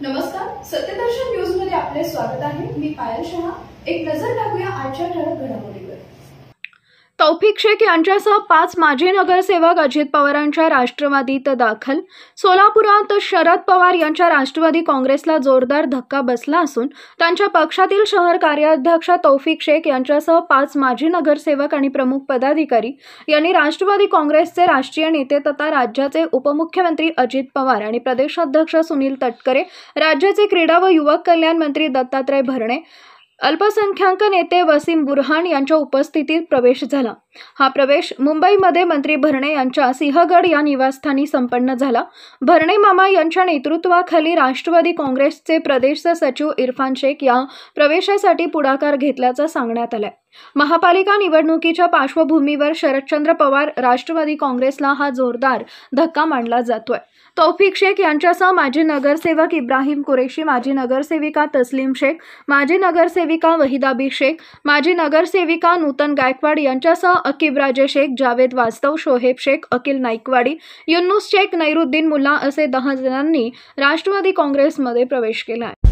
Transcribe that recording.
नमस्कार, सत्यदर्शन न्यूज मध्ये आपले स्वागत आहे। मी पायल शहा। एक नजर टाकूया आजच्या ठळक घडामोडीवर। तौफिक शेख यांच्यासह 5 माजी नगरसेवक अजित पवारांच्या राष्ट्रवादीत दाखल। सोलापुरात शरद पवार यांच्या राष्ट्रवादी काँग्रेसला जोरदार धक्का बसला असून त्यांच्या पक्षातील शहर कार्याध्यक्ष तौफिक शेख यांच्यासह 5 माजी नगरसेवक आणि प्रमुख पदाधिकारी यांनी राष्ट्रवादी काँग्रेसचे राष्ट्रीय नेते तथा राज्याचे उपमुख्यमंत्री अजित पवार आणि प्रदेशाध्यक्ष सुनील तटकरे, राज्याचे क्रीडा व युवक कल्याण मंत्री दत्तात्रय भरणे, अल्पसंख्याक नेते वसीम बुरहान यांच्या उपस्थितीत प्रवेश झाला। हा प्रवेश मुंबईमध्ये मंत्री भरणे यांच्या सिंहगड या निवासस्थानी संपन्न झाला। भरणे मामा यांच्या नेतृत्वाखाली राष्ट्रवादी काँग्रेसचे प्रदेश सचिव इरफान शेख या प्रवेशासाठी पुढाकार घेतल्याचं सांगण्यात आलंय। महापालिका निवडणुकीच्या पार्श्वभूमीवर शरदचंद्र पवार राष्ट्रवादी काँग्रेसला हा जोरदार धक्का मानला जातोय। तौफिक शेख यांच्यासह माजी नगरसेवक इब्राहिम कुरेशी, माजी नगरसेविका तस्लीम शेख, माजी नगरसेविका वहिदाबी शेख, माजी नगरसेविका नूतन गायकवाड यांच्यासह अकीब राजे शेख, जावेद वास्तव, शोहेब शेख, अकिल नाईकवाडी, युनुस शेख, नैरुद्दीन मुल्ला असे 10 जणांनी राष्ट्रवादी काँग्रेसमध्ये प्रवेश केला आहे।